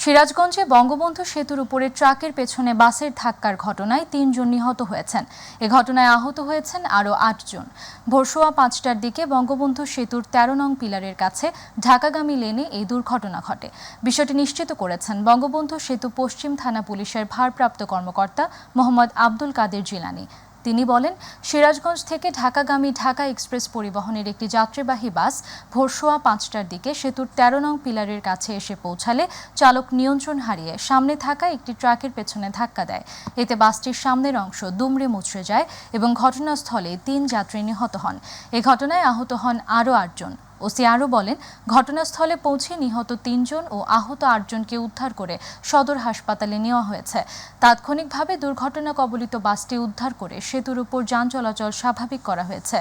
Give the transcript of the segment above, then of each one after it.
সিরাজগঞ্জে বঙ্গবন্ধু সেতুর উপরে ট্রাকের পেছনে বাসের ধাক্কার ঘটনায় ৩ জন নিহত হয়েছেন। এ ঘটনায় আহত হয়েছেন আরও ৮ জন। ভোর সোয়া ৫টার দিকে বঙ্গবন্ধু সেতুর ১৩ নং পিলারের কাছে ঢাকাগামী লেনে এই দুর্ঘটনা ঘটে। বিষয়টি নিশ্চিত করেছেন বঙ্গবন্ধু সেতু পশ্চিম থানা পুলিশের ভারপ্রাপ্ত কর্মকর্তা মোহাম্মদ আব্দুল কাদের জিলানী। তিনি বলেন, সিরাজগঞ্জ থেকে ঢাকাগামী ঢাকা এক্সপ্রেস পরিবহনের একটি যাত্রীবাহী বাস ভোর সোয়া ৫টার দিকে সেতুর ১৩ নং পিলারের কাছে এসে পৌঁছালে চালক নিয়ন্ত্রণ হারিয়ে সামনে থাকা একটি ট্রাকের পেছনে ধাক্কা দেয়। এতে বাসটির সামনের অংশ দুমড়ে মুচড়ে যায় এবং ঘটনাস্থলে ৩ যাত্রী নিহত হন। এ ঘটনায় আহত হন আরও ৮ জন। ওসি আরও বলেন, ঘটনাস্থলে পৌঁছে নিহত ৩ জন ও আহত ৮ জনকে উদ্ধার করে সদর হাসপাতালে নেওয়া হয়েছে। তাৎক্ষণিকভাবে দুর্ঘটনা কবলিত বাসটি উদ্ধার করে সেতুর উপর যান চলাচল স্বাভাবিক করা হয়েছে।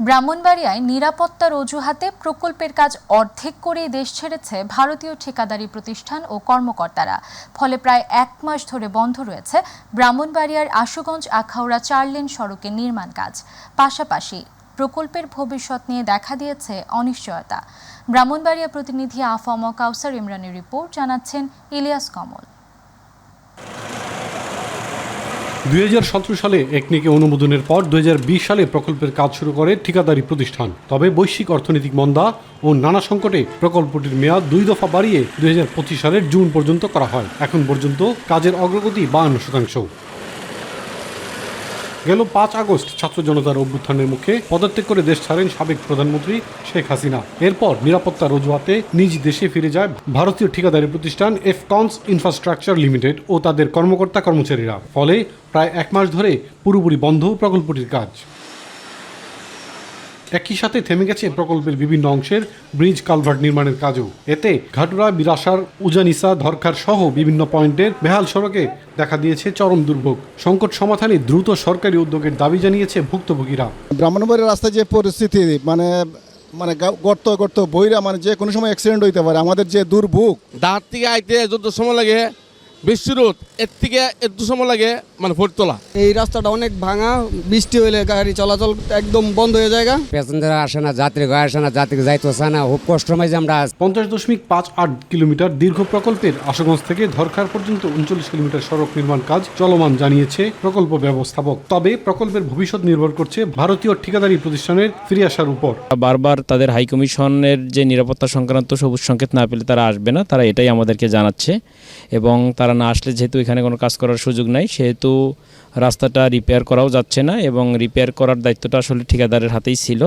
ব্রাহ্মণবাড়িয়ায় নিরাপত্তার অজুহাতে প্রকল্পের কাজ অর্ধেক করেই দেশ ছেড়েছে ভারতীয় ঠিকাদারি প্রতিষ্ঠান ও কর্মকর্তারা। ফলে প্রায় ১ মাস ধরে বন্ধ রয়েছে ব্রাহ্মণবাড়িয়ার আশুগঞ্জ আখাউড়া ৪ লেন সড়কের নির্মাণ কাজ। পাশাপাশি প্রকল্পের ভবিষ্যৎ নিয়ে দেখা দিয়েছে অনিশ্চয়তা। ব্রাহ্মণবাড়িয়া প্রতিনিধি আফম কাউসার ইমরানের রিপোর্ট, জানাচ্ছেন ইলিয়াস কমল। ২০১৭ সালে একনেকে অনুমোদনের পর ২০২০ সালে প্রকল্পের কাজ শুরু করে ঠিকাদারি প্রতিষ্ঠান। তবে বৈশ্বিক অর্থনৈতিক মন্দা ও নানা সংকটে প্রকল্পটির মেয়াদ ২ দফা বাড়িয়ে ২০২৫ সালের জুন পর্যন্ত করা হয়। এখন পর্যন্ত কাজের অগ্রগতি ৫২%। গেল ৫ আগস্ট ছাত্র জনতার অভ্যুত্থানের মুখে পদত্যাগ করে দেশ ছাড়েন সাবেক প্রধানমন্ত্রী শেখ হাসিনা। এরপর নিরাপত্তার অজুহাতে নিজ দেশে ফিরে যায় ভারতীয় ঠিকাদারি প্রতিষ্ঠান এফকনস ইনফ্রাস্ট্রাকচার লিমিটেড ও তাদের কর্মকর্তা কর্মচারীরা। ফলে প্রায় ১ মাস ধরে পুরোপুরি বন্ধ প্রকল্পটির কাজ। একই সাথে থেমে গেছে প্রকল্পের বিভিন্ন অংশের ব্রিজ কালভার্ট নির্মাণের কাজও। এতে ঘাটুরা, বিরাসার, উজানিসা, ধরখার সহ বিভিন্ন পয়েন্টের বেহাল সড়কে দেখা দিয়েছে চরম দুর্ভোগ। সংকট সমাধানে দ্রুত সরকারি উদ্যোগের দাবি জানিয়েছে ভুক্তভোগীরা। ব্রাহ্মণবাড়িয়ার রাস্তায় যে পরিস্থিতি, মানে গর্ত বইরা, যে কোনো সময় অ্যাক্সিডেন্ট হইতে পারে। আমাদের যে দুর্ভোগ, দাঁড় থেকে আইতে যত সময় লাগে বৃষ্টি রোদ, এর থেকে একটু সময় লাগে ভোটতলা। এই রাস্তাটা অনেক ভাঙা, বৃষ্টি হইলে গাড়ি চলাচল একদম বন্ধ হয়ে যায়। প্যাসেঞ্জার আসে না, যাত্রী আসে না, যাত্রী যাইতে আসে না, খুব কষ্ট হয়েছে। আমরা ৫০.৫৮ কিলোমিটার দীর্ঘ প্রকল্পের আশুগঞ্জ থেকে ধরখার পর্যন্ত ৩৯ কিলোমিটার সড়ক নির্মাণ কাজ চলমান জানিয়েছে প্রকল্প ব্যবস্থাপক। তবে প্রকল্পের ভবিষ্যৎ নির্ভর করছে ভারতীয় ঠিকাদারি প্রতিষ্ঠানের ফিরে আসার উপর। বারবার তাদের হাইকমিশনের যে নিরাপত্তা সংক্রান্ত সবুজ সংকেত না পেলে তারা আসবে না, তারা এটাই আমাদেরকে জানাচ্ছে। এবং তারা না আসলে যেহেতু এখানে কোনো কাজ করার সুযোগ নাই, সেহেতু রাস্তাটা রিপেয়ার করাও যাচ্ছে না এবং রিপেয়ার করার দায়িত্বটা আসলে ঠিকাদারের হাতেই ছিল।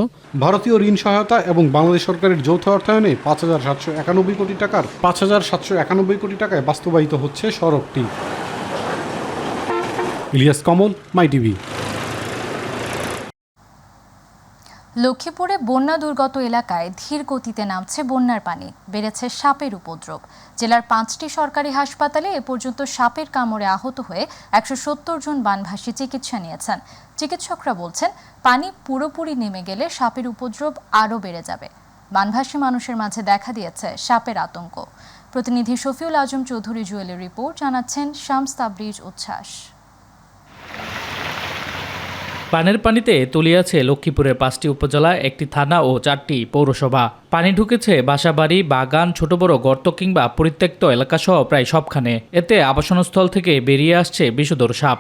ভারতীয় ঋণ সহায়তা এবং বাংলাদেশ সরকারের যৌথ অর্থায়নে ৫,৭৯১ কোটি টাকার ৫,৭৯১ কোটি টাকায় বাস্তবায়িত হচ্ছে সড়কটি। ইলিয়াস কমল, মাই টিভি। লক্ষ্মীপুরে বন্যা দুর্গত এলাকায় ধীর গতিতে নামছে বন্যার পানি। বেড়েছে সাপের উপদ্রব। জেলার 5টি সরকারি হাসপাতালে এ পর্যন্ত সাপের কামড়ে আহত হয়ে ১৭০ জন বানভাসী চিকিৎসা নিয়েছেন। চিকিৎসকরা বলছেন, পানি পুরোপুরি নেমে গেলে সাপের উপদ্রব আরও বেড়ে যাবে। বানভাসী মানুষের মাঝে দেখা দিয়েছে সাপের আতঙ্ক। প্রতিনিধি শফিউল আজম চৌধুরী জুয়েলের রিপোর্ট, জানাচ্ছেন শামস তাবরিজ উচ্ছ্বাস। পানের পানিতে তলিয়ে আছে লক্ষ্মীপুরের 5টি উপজেলা, 1টি থানা ও 4টি পৌরসভা। পানি ঢুকেছে বাসাবাড়ি, বাগান, ছোট বড় গর্ত কিংবা পরিত্যক্ত এলাকাসহ প্রায় সবখানে। এতে আবাসনস্থল থেকে বেরিয়ে আসছে বিষধর সাপ।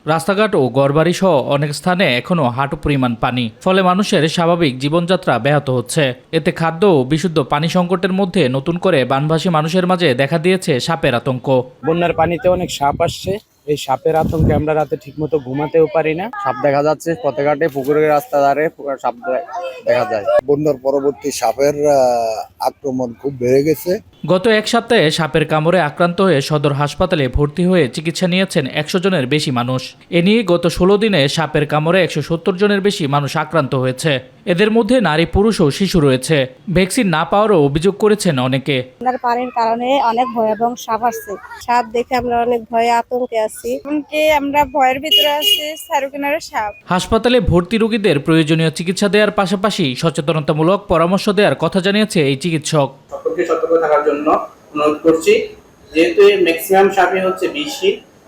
রাস্তাঘাট ও ঘরবাড়ি সহ অনেক স্থানে এখনও হাঁটু পরিমাণ পানি। ফলে মানুষের স্বাভাবিক জীবনযাত্রা ব্যাহত হচ্ছে। এতে খাদ্য ও বিশুদ্ধ পানি সংকটের মধ্যে নতুন করে বানভাসী মানুষের মাঝে দেখা দিয়েছে সাপের আতঙ্ক। বন্যার পানিতে অনেক সাপ আসছে। এই সাপের আতঙ্কে আমরা রাতে ঠিকমতো ঘুমাতেও পারি না। সাপ দেখা যাচ্ছে পথে ঘাটে, পুকুরের রাস্তা ধারে সাপ দেখা যায়। বন্যার পরবর্তী সাপের আক্রমণ খুব বেড়ে গেছে। গত 1 সপ্তাহে সাপের কামড়ে আক্রান্ত হয়ে সদর হাসপাতালে ভর্তি হয়ে চিকিৎসা নিয়েছেন 100 জনের বেশি মানুষ। এ নিয়ে গত 16 দিনে সাপের কামড়ে 170 জনের বেশি মানুষ আক্রান্ত হয়েছে। এদের মধ্যে নারী, পুরুষ ও শিশু রয়েছে। ভ্যাকসিন না পাওয়ারও অভিযোগ করেছেন অনেকে। পানির কারণে অনেক ভয় এবং সাপ আসছে। সাপ দেখে আমরা অনেক ভয়ে আতঙ্কে আছি। আমরা ভয়ের ভিতরে আছি। চারকিনারে সাপ। হাসপাতালে ভর্তি রোগীদের প্রয়োজনীয় চিকিৎসা দেওয়ার পাশাপাশি সচেতনতামূলক পরামর্শ দেওয়ার কথা জানিয়েছে এই চিকিৎসক। সতর্ক থাকার জন্য অনুরোধ করছি। যেহেতু ম্যাক্সিমাম সাপই হচ্ছে বিষ,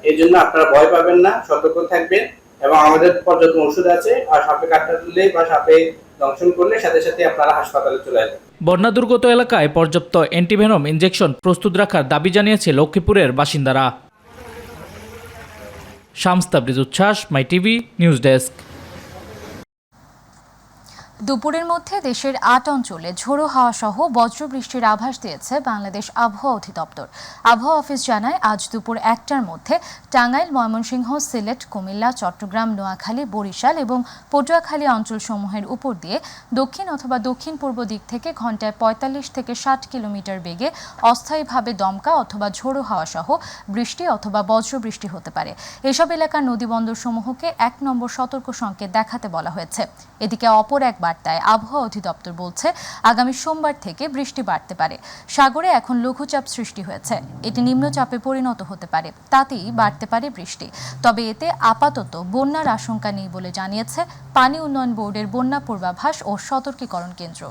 এই জন্য আপনারা ভয় পাবেন না, সতর্ক থাকবেন এবং আমাদের পর্যাপ্ত ওষুধ আছে। আর সাপে কাটলে বা সাপে দংশন করলে সাথে সাথে আপনারা হাসপাতালে চলে আসবেন। বন্যা দুর্গত এলাকায় পর্যাপ্ত অ্যান্টিভেনম ইনজেকশন প্রস্তুত রাখার দাবি জানিয়েছে লক্ষ্মীপুরের বাসিন্দারা। শামস তাবরিজ উচ্ছ্বাস, মাই টিভি নিউজ ডেস্ক। দুপুরের মধ্যে দেশের ৮ অঞ্চলে ঝোড়ো হাওয়া সহ বজ্রবৃষ্টির আভাস দিয়েছে বাংলাদেশ আবহাওয়া অধিদপ্তর। আবহাওয়া অফিস জানায়, আজ দুপুর ১টার মধ্যে টাঙ্গাইল, ময়মনসিংহ, সিলেট, কুমিল্লা, চট্টগ্রাম, নোয়াখালী, বরিশাল এবং পটুয়াখালী অঞ্চলসমূহের উপর দিয়ে দক্ষিণ অথবা দক্ষিণ পূর্ব দিক থেকে ঘন্টায় ৪৫ থেকে ৬০ কিলোমিটার বেগে অস্থায়ীভাবে দমকা অথবা ঝোড়ো হাওয়া সহ বৃষ্টি অথবা বজ্রবৃষ্টি হতে পারে। এসব এলাকার নদীবন্দরসমূহকে ১ নম্বর সতর্ক সংকেত দেখাতে বলা হয়েছে। এদিকে অপর এক বার্তায় আবহাওয়া অধিদপ্তর বলছে, আগামী সোমবার থেকে বৃষ্টি বাড়তে পারে। সাগরে এখন লঘুচাপ সৃষ্টি হয়েছে, এটি নিম্নচাপে পরিণত হতে পারে, তাতেই বাড়তে পারে বৃষ্টি। তবে এতে আপাতত বন্যার আশঙ্কা নেই বলে জানিয়েছে পানি উন্নয়ন বোর্ডের বন্যা পূর্বাভাস ও সতর্কীকরণ কেন্দ্র।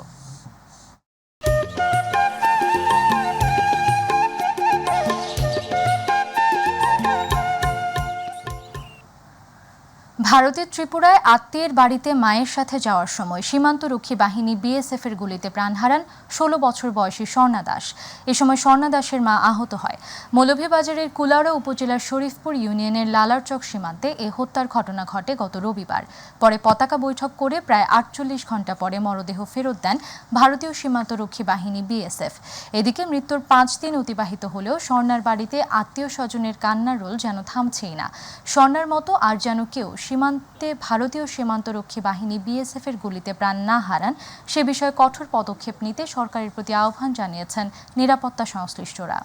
ভারতের ত্রিপুরায় আত্মীয়ের বাড়িতে মায়ের সাথে যাওয়ার সময় সীমান্তরক্ষী বাহিনী বিএসএফ এর গুলিতে প্রাণ হারান ১৬ বছর বয়সী স্বর্ণা দাস। এ সময় স্বর্ণা দাসের মা আহত হয়। মৌলভীবাজারের কুলাউড়া উপজেলার শরীফপুর ইউনিয়নের লালারচক সীমান্তে এ হত্যার ঘটনা ঘটে গত রবিবার। পরে পতাকা বৈঠক করে প্রায় ৪৮ ঘণ্টা পরে মরদেহ ফেরত দেন ভারতীয় সীমান্তরক্ষী বাহিনী বিএসএফ। এদিকে মৃত্যুর ৫ দিন অতিবাহিত হলেও স্বর্ণার বাড়িতে আত্মীয় স্বজনের কান্নার রোল যেন থামছেই না। স্বর্ণার মতো আর যেন কেউ সীমান্তে ভারতীয় সীমান্তরক্ষী বাহিনী বিএসএফ এর গুলিতে প্রাণ না হারান, সে বিষয়ে কঠোর পদক্ষেপ নিতে সরকারের প্রতি আহ্বান জানিয়েছেন নিরাপত্তা সংশ্লিষ্টরা।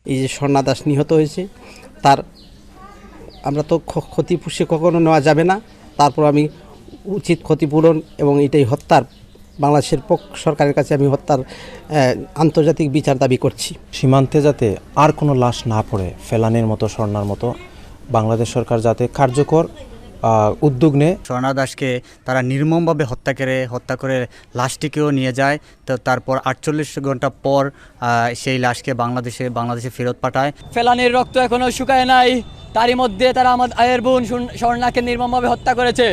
এই যে স্বর্ণা দাস নিহত হয়েছে, তার আমরা তো ক্ষতি পুষে কখনো নেওয়া যাবে না, তারপর আমি উচিত ক্ষতিপূরণ এবং এটাই হত্যার বাংলাদেশের সরকারের কাছে আমি হত্যার আন্তর্জাতিক বিচার দাবি করছি। সীমান্তে যাতে আর কোনো লাশ না পড়ে, ফেলানির মতো স্বর্ণার মতো বাংলাদেশ সরকার যাতে কার্যকর উদ্যোগ নেয়। স্বর্ণা দাসকে তারা নির্মমভাবে হত্যা করে লাশটিকেও নিয়ে যায়, তো তারপর ৪৮ ঘন্টা পর সেই লাশকে বাংলাদেশে ফেরত পাঠায়। ফেলানির রক্ত এখনো শুকায় নাই, তারই মধ্যে তারা আমার আয়ের বোন স্বর্ণাকে নির্মমভাবে হত্যা করেছে।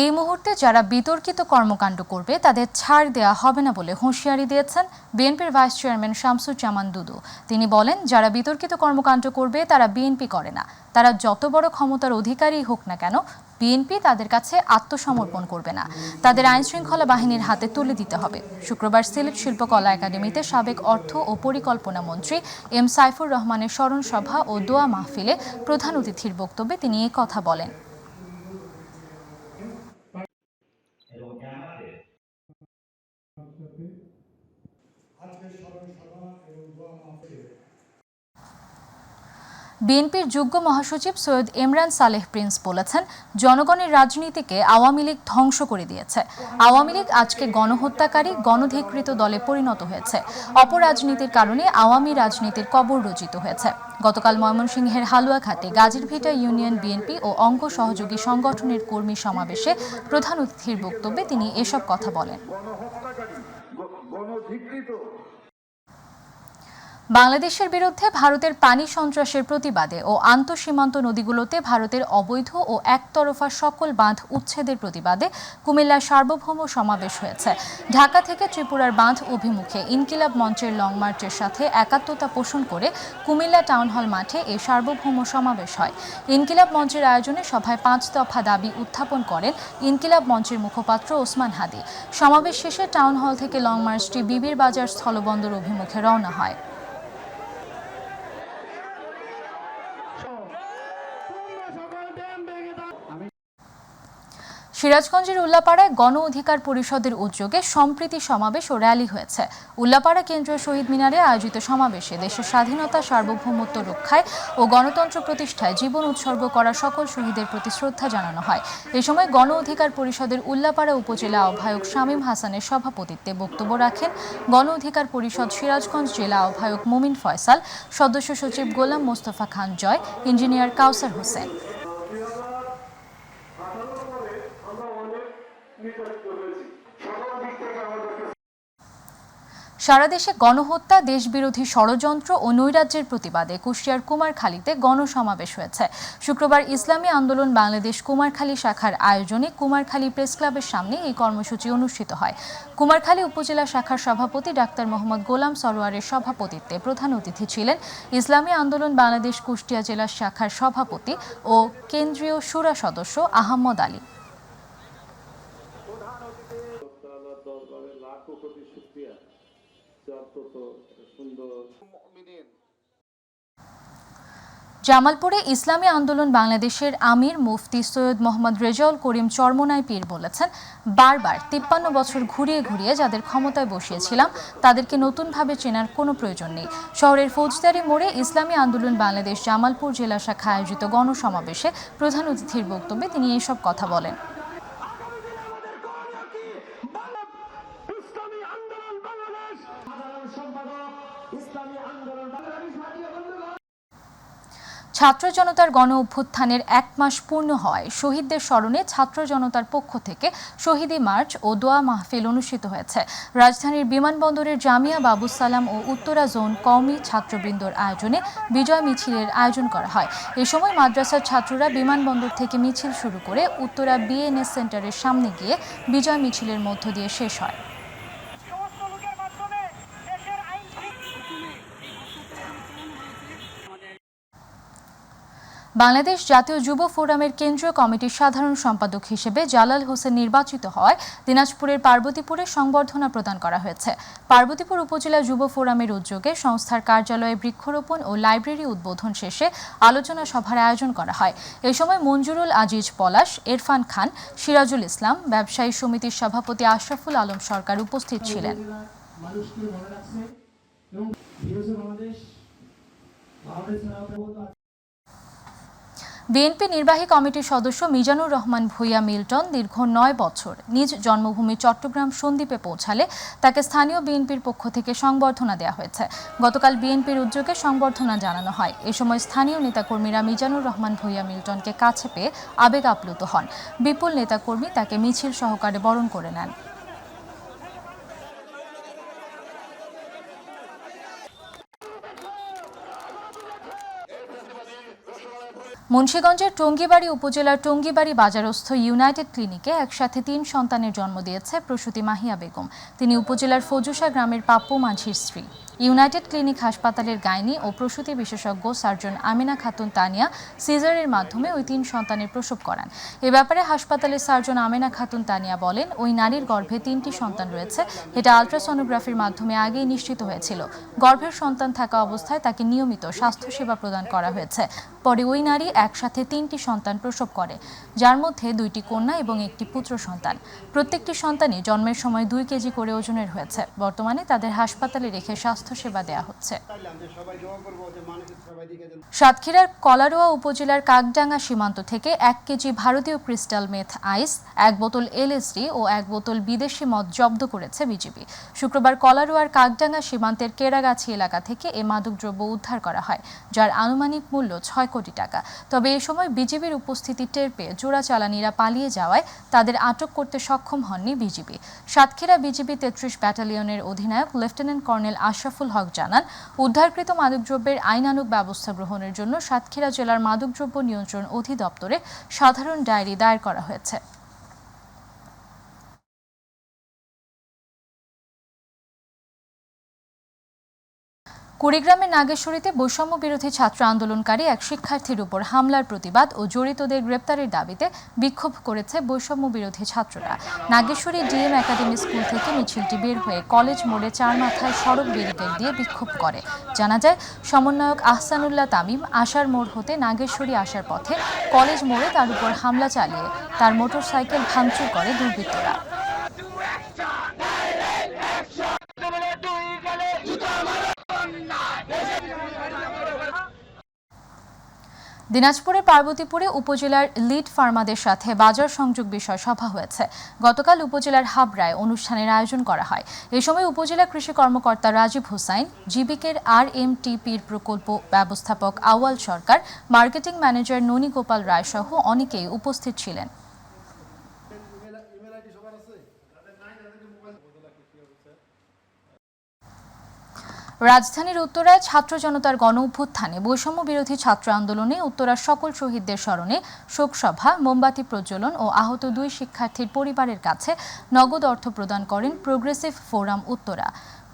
এই মুহূর্তে যারা বিতর্কিত কর্মকাণ্ড করবে তাদের ছাড় দেওয়া হবে না বলে হুঁশিয়ারি দিয়েছেন বিএনপির ভাইস চেয়ারম্যান শামসুজ্জামান দুদু। তিনি বলেন, যারা বিতর্কিত কর্মকাণ্ড করবে তারা বিএনপি করে না। তারা যত বড় ক্ষমতার অধিকারী হোক না কেন, বিএনপি তাদের কাছে আত্মসমর্পণ করবে না। তাদের আইনশৃঙ্খলা বাহিনীর হাতে তুলে দিতে হবে। শুক্রবার সিলেট শিল্পকলা একাডেমিতে সাবেক অর্থ ও পরিকল্পনা মন্ত্রী এম সাইফুর রহমানের স্মরণ সভা ও দোয়া মাহফিলে প্রধান অতিথির বক্তব্যে তিনি এই কথা বলেন। বিএনপির যুগ্ম মহাসচিব সৈয়দ ইমরান সালেহ প্রিন্স বলেছেন, জনগণের রাজনীতিকে আওয়ামী লীগ ধ্বংস করে দিয়েছে। আওয়ামী লীগ আজকে গণহত্যাকারী, গণধিকৃত দলে পরিণত হয়েছে। অপরাজনীতির কারণে আওয়ামী রাজনীতির কবর রচিত হয়েছে। গতকাল ময়মনসিংহের হালুয়াঘাটে গাজীরভিটা ইউনিয়ন বিএনপি ও অঙ্গ সহযোগী সংগঠনের কর্মী সমাবেশে প্রধান অতিথির বক্তব্যে তিনি এসব কথা বলেন। বাংলাদেশের বিরুদ্ধে ভারতের পানি সন্ত্রাসের প্রতিবাদে ও আন্তঃসীমান্ত নদীগুলোতে ভারতের অবৈধ ও একতরফা সকল বাঁধ উচ্ছেদের প্রতিবাদে কুমিল্লার সার্বভৌম সমাবেশ হয়েছে। ঢাকা থেকে ত্রিপুরার বাঁধ অভিমুখে ইনকিলাব মঞ্চের লং মার্চের সাথে একাত্মতা পোষণ করে কুমিল্লা টাউন হল মাঠে এই সার্বভৌম সমাবেশ হয়। ইনকিলাব মঞ্চের আয়োজনে সভায় ৫ দফা দাবি উত্থাপন করেন ইনকিলাব মঞ্চের মুখপাত্র ওসমান হাদি। সমাবেশ শেষে টাউন হল থেকে লং মার্চটি বিবির বাজার স্থলবন্দর অভিমুখে রওনা হয়। সিরাজগঞ্জের উল্লাপাড়ায় গণ অধিকার পরিষদের উদ্যোগে সম্প্রীতি সমাবেশ ও র্যালি হয়েছে। উল্লাপাড়া কেন্দ্রীয় শহীদ মিনারে আয়োজিত সমাবেশে দেশের স্বাধীনতা, সার্বভৌমত্ব রক্ষায় ও গণতন্ত্র প্রতিষ্ঠায় জীবন উৎসর্গ করা সকল শহীদের প্রতি শ্রদ্ধা জানানো হয়। এ সময় গণ অধিকার পরিষদের উল্লাপাড়া উপজেলা আহ্বায়ক শামীম হাসানের সভাপতিত্বে বক্তব্য রাখেন গণ অধিকার পরিষদ সিরাজগঞ্জ জেলা আহ্বায়ক মুমিন ফয়সাল, সদস্য সচিব গোলাম মোস্তফা খান জয়, ইঞ্জিনিয়ার কাউসার হোসেন। সারা দেশে গণহত্যা, দেশবিরোধী ষড়যন্ত্র ও নৈরাজ্যের প্রতিবাদে কুষ্টিয়ার কুমারখালীতে গণসমাবেশ হয়েছে। শুক্রবার ইসলামী আন্দোলন বাংলাদেশ কুমারখালী শাখার আয়োজনে কুমারখালী প্রেস ক্লাবের সামনে এই কর্মসূচি অনুষ্ঠিত হয়। কুমারখালী উপজেলা শাখার সভাপতি ডাক্তার মোহাম্মদ গোলাম সরোয়ারের সভাপতিত্বে প্রধান অতিথি ছিলেন ইসলামী আন্দোলন বাংলাদেশ কুষ্টিয়া জেলা শাখার সভাপতি ও কেন্দ্রীয় শুরা সদস্য আহমদ আলী। জামালপুরে ইসলামী আন্দোলন বাংলাদেশের আমির মুফতি সৈয়দ মোহাম্মদ রেজাউল করিম চরমোনাই পীর বলেছেন, বারবার 53 বছর ঘুরিয়ে ঘুরিয়ে যাদের ক্ষমতায় বসিয়েছিলাম তাদেরকে নতুনভাবে চেনার কোনো প্রয়োজন নেই। শহরের ফৌজদারি মোড়ে ইসলামী আন্দোলন বাংলাদেশ জামালপুর জেলা শাখা আয়োজিত গণসমাবেশে প্রধান অতিথির বক্তব্যে তিনি এসব কথা বলেন। ছাত্র জনতার গণ অভ্যুত্থানের 1 মাস পূর্ণ হয় শহীদদের স্মরণে ছাত্র জনতার পক্ষ থেকে শহীদি মার্চ ও দোয়া মাহফিল অনুষ্ঠিত হয়েছে। রাজধানীর বিমানবন্দরের জামিয়া বাবু সালাম ও উত্তরা জোন কওমি ছাত্রবৃন্দর আয়োজনে বিজয় মিছিলের আয়োজন করা হয়। এ সময় মাদ্রাসার ছাত্ররা বিমানবন্দর থেকে মিছিল শুরু করে উত্তরা বিএনএস সেন্টারের সামনে গিয়ে বিজয় মিছিলের মধ্য দিয়ে শেষ হয়। বাংলাদেশ জাতীয় যুব ফোরামের কেন্দ্রীয় কমিটির সাধারণ সম্পাদক হিসেবে জালাল হোসেন নির্বাচিত হওয়ায় দিনাজপুরের পার্বতীপুরে সংবর্ধনা প্রদান করা হয়েছে। পার্বতীপুর উপজেলা যুব ফোরামের উদ্যোগে সংস্থার কার্যালয়ে বৃক্ষরোপণ ও লাইব্রেরি উদ্বোধন শেষে আলোচনা সভার আয়োজন করা হয়। এ সময় মঞ্জুরুল আজিজ পলাশ, ইরফান খান, সিরাজুল ইসলাম, ব্যবসায়ী সমিতির সভাপতি আশরাফুল আলম সরকার উপস্থিত ছিলেন। বিএনপি নির্বাহী কমিটির সদস্য মিজানুর রহমান ভূঁইয়া মিল্টন দীর্ঘ 9 বছর নিজ জন্মভূমি চট্টগ্রাম সন্দ্বীপে পৌঁছালে তাকে স্থানীয় বিএনপির পক্ষ থেকে সংবর্ধনা দেওয়া হয়েছে। গতকাল বিএনপির উদ্যোগে সংবর্ধনা জানানো হয়। এ সময় স্থানীয় নেতাকর্মীরা মিজানুর রহমান ভূঁইয়া মিল্টনকে কাছে পেয়ে আবেগ আপ্লুত হন। বিপুল নেতাকর্মী তাকে মিছিল সহকারে বরণ করে নেন। মুন্সিগঞ্জের টঙ্গীবাড়ি উপজেলার টঙ্গীবাড়ি বাজারস্থ ইউনাইটেড ক্লিনিকে একসাথে 3 সন্তানের জন্ম দিয়েছে প্রসূতি মাহিয়া বেগম। তিনি উপজেলার ফজুসা গ্রামের পাপ্পু মাঝির স্ত্রী। ইউনাইটেড ক্লিনিক হাসপাতালের গাইনি ও প্রসূতি বিশেষজ্ঞ সার্জন আমিনা খাতুন তানিয়া সিজারের মাধ্যমে ওই 3 সন্তানের প্রসব করান। এ ব্যাপারে হাসপাতালের সার্জন আমিনা খাতুন তানিয়া বলেন, ওই নারীর গর্ভে 3টি সন্তান রয়েছে। এটা আলট্রাসোনোগ্রাফির মাধ্যমে আগেই নিশ্চিত হয়েছিল। গর্ভের সন্তান থাকা অবস্থায় তাকে নিয়মিত স্বাস্থ্যসেবা প্রদান করা হয়েছে। পরে ওই নারী একসাথে 3টি সন্তান প্রসব করে, যার মধ্যে 2টি কন্যা এবং 1টি পুত্র সন্তান। প্রত্যেকটি সন্তানই জন্মের সময় 2 কেজি করে ওজনের হয়েছে। বর্তমানে তাদের হাসপাতালে রেখে স্বাস্থ্যসেবা দেওয়া হচ্ছে। সাতক্ষীরার কলারোয়া উপজেলার কাকডাঙ্গা সীমান্ত থেকে 1 কেজি ভারতীয় ক্রিস্টাল মেথ আইস, 1 বোতল এলএসডি ও 1 বোতল বিদেশি মদ জব্দ করেছে বিজিবি। শুক্রবার কলারোয়ার কাকডাঙ্গা সীমান্তের কেরাগাছি এলাকা থেকে এ মাদকদ্রব্য উদ্ধার করা হয়, যার আনুমানিক মূল্য 6 কোটি টাকা। তবে এ সময় বিজিবির উপস্থিতি টের পেয়ে চোরাচালানিরা পালিয়ে যাওয়ায় তাদের আটক করতে সক্ষম হননি বিজিবি। সাতক্ষীরা বিজিবি 33 ব্যাটালিয়নের অধিনায়ক লেফটেন্যান্ট কর্নেল আশরাফুল হক জানান, উদ্ধারকৃত মাদকদ্রব্যের আইনানুগ ব্যবস্থা গ্রহণের জন্য সাতক্ষীরা জেলার মাদকদ্রব্য নিয়ন্ত্রণ অধিদপ্তরে সাধারণ ডায়েরি দায়ের করা হয়েছে। কুড়িগ্রামের নাগেশ্বরীতে বৈষম্য বিরোধী ছাত্র আন্দোলনকারী এক শিক্ষার্থীর উপর হামলার প্রতিবাদ ও জড়িতদের গ্রেপ্তারের দাবিতে বিক্ষোভ করেছে বৈষম্য বিরোধী ছাত্ররা। নাগেশ্বরী ডিএম একাডেমি স্কুল থেকে মিছিলটি বের হয়ে কলেজ মোড়ে 4 মাথায় সড়ক ব্যারিকেড দিয়ে বিক্ষোভ করে। জানা যায়, সমন্বয়ক আহসানুল্লাহ তামিম আশার মোড় হতে নাগেশ্বরী আসার পথে কলেজ মোড়ে তার উপর হামলা চালিয়ে তার মোটরসাইকেল ভাঙচুর করে দুর্বৃত্তরা। দিনাজপুরের পার্বতীপুরে উপজেলার লিড ফার্মাদের সাথে বাজার সংযোগ বিষয় সভা হয়েছে। গতকাল উপজেলার হাবড়ায় অনুষ্ঠানের আয়োজন করা হয়। এ সময় উপজেলা কৃষি কর্মকর্তা রাজীব হোসাইন, জিবিকের RMTPর প্রকল্প ব্যবস্থাপক আওয়াল সরকার, মার্কেটিং ম্যানেজার ননী গোপাল রায় সহ অনেকেই উপস্থিত ছিলেন। রাজধানীর উত্তরায় ছাত্র জনতার গণ অভ্যুত্থানে বৈষম্য বিরোধী ছাত্র আন্দোলনে উত্তরার সকল শহীদদের স্মরণে শোকসভা, মোমবাতি প্রজ্বলন ও আহত 2 শিক্ষার্থীর পরিবারের কাছে নগদ অর্থ প্রদান করেন প্রোগ্রেসিভ ফোরাম উত্তরা।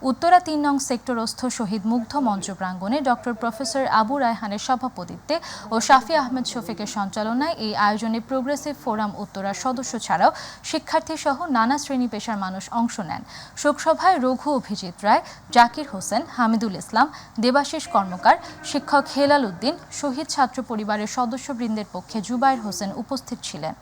উত্তরা 3 নং সেক্টরস্থ শহীদ মুগ্ধ মঞ্চ প্রাঙ্গণে ডক্টর প্রফেসর আবু রায়হানের সভাপতিত্বে ও শাফি আহমেদ শফিকের সঞ্চালনায় এই আয়োজনে প্রোগ্রেসিভ ফোরাম উত্তরার সদস্য ছাড়াও শিক্ষার্থী সহ নানা শ্রেণী পেশার মানুষ অংশ নেন। শোকসভায় রঘু অভিজিৎ রায়, জাকির হোসেন, হামিদুল ইসলাম, দেবাশিস কর্মকার, শিক্ষক হেলাল উদ্দিন, শহীদ ছাত্র পরিবারের সদস্যবৃন্দের পক্ষে জুবায়ের হোসেন উপস্থিত ছিলেন।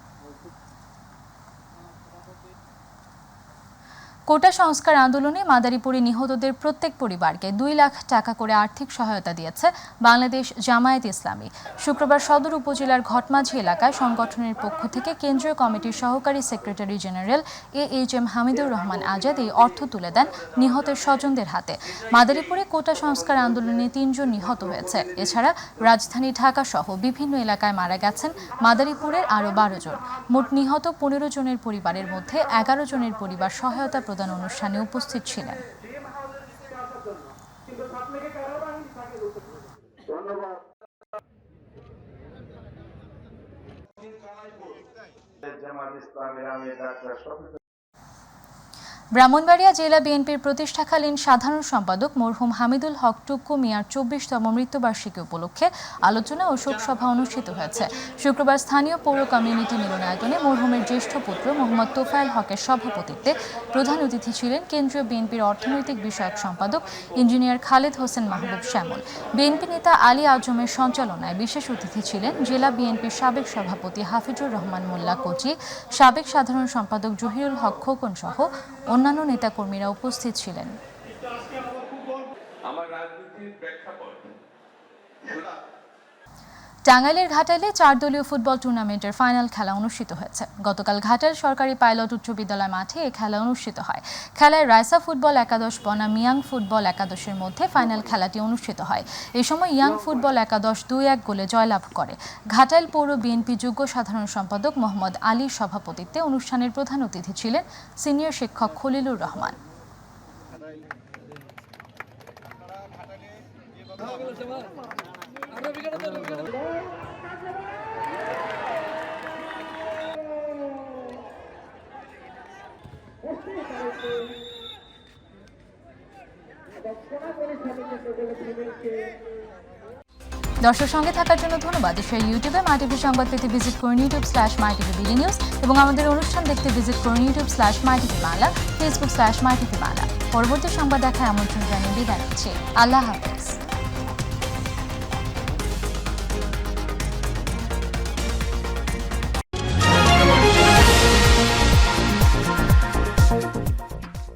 কোটা সংস্কার আন্দোলনে মাদারীপুরে নিহতদের প্রত্যেক পরিবারকে 2 লাখ টাকা করে আর্থিক সহায়তা দিয়েছে বাংলাদেশ জামায়াত ইসলামী। শুক্রবার সদর উপজেলার ঘটমাঝি এলাকায় সংগঠনের পক্ষ থেকে কেন্দ্রীয় কমিটির সহকারী secretary general AHM Hamidur Rahman Azad এই অর্থ তুলে দেন নিহতের স্বজনদের হাতে। মাদারীপুরে কোটা সংস্কার আন্দোলনে 3 জন নিহত হয়েছে। এছাড়া রাজধানী ঢাকা সহ বিভিন্ন এলাকায় মারা গেছেন মাদারীপুরের আরও 12 জন। মোট নিহত 15 জনের পরিবারের মধ্যে 11 জনের পরিবার সহায়তা প্রদান অনুষ্ঠানে উপস্থিত ছিলেন। ব্রাহ্মণবাড়িয়া জেলা বিএনপির প্রতিষ্ঠাকালীন সাধারণ সম্পাদক মরহুম হামিদুল হক টুকু মিয়ার 24তম মৃত্যুবার্ষিকী উপলক্ষে আলোচনা ও শোকসভা অনুষ্ঠিত হয়েছে। শুক্রবার স্থানীয় পৌর কমিউনিটি মিলনায়তনে মরহুমের জ্যেষ্ঠ পুত্র মোহাম্মদ তোফায়েল হকের সভাপতিত্বে প্রধান অতিথি ছিলেন কেন্দ্রীয় বিএনপির অর্থনৈতিক বিষয়ক সম্পাদক ইঞ্জিনিয়ার খালেদ হোসেন মাহবুব শ্যামল। বিএনপি নেতা আলী আজমের সঞ্চালনায় বিশেষ অতিথি ছিলেন জেলা বিএনপির সাবেক সভাপতি হাফিজুর রহমান মোল্লা কোচি, সাবেক সাধারণ সম্পাদক জহিরুল হক খোকন সহ অন্যান্য নেতাকর্মীরা উপস্থিত ছিলেন। টাঙ্গাইলের ঘাটাইলে 4 দলীয় ফুটবল টুর্নামেন্টের ফাইনাল খেলা অনুষ্ঠিত হয়েছে। গতকাল ঘাটাইল সরকারি পাইলট উচ্চ বিদ্যালয় মাঠে এই খেলা অনুষ্ঠিত হয়। খেলায় রাইসা ফুটবল একাদশ বনাম ইয়াং ফুটবল একাদশের মধ্যে ফাইনাল খেলাটি অনুষ্ঠিত হয়। এই সময় ইয়াং ফুটবল একাদশ 2-1 গোলে জয়লাভ করে। ঘাটাইল পৌর বিএনপি যুগ্ম সাধারণ সম্পাদক মোহাম্মদ আলীর সভাপতিত্বে অনুষ্ঠানের প্রধান অতিথি ছিলেন সিনিয়র শিক্ষক খলিলুর রহমান। দর্শক সঙ্গে থাকার জন্য ধন্যবাদ। দেশের ইউটিউবে মাইটিভি সংবাদ পেতে ভিজিট করুন youtube/mytvbd নিউজ এবং আমাদের অনুষ্ঠান দেখতে ভিজিট করুন youtube/mytvবাংলা, facebook/mytvবাংলা। পরবর্তী সংবাদ দেখার আমন্ত্রণ জানিয়ে বিদায় নিচ্ছি। আল্লাহ হাফেজ।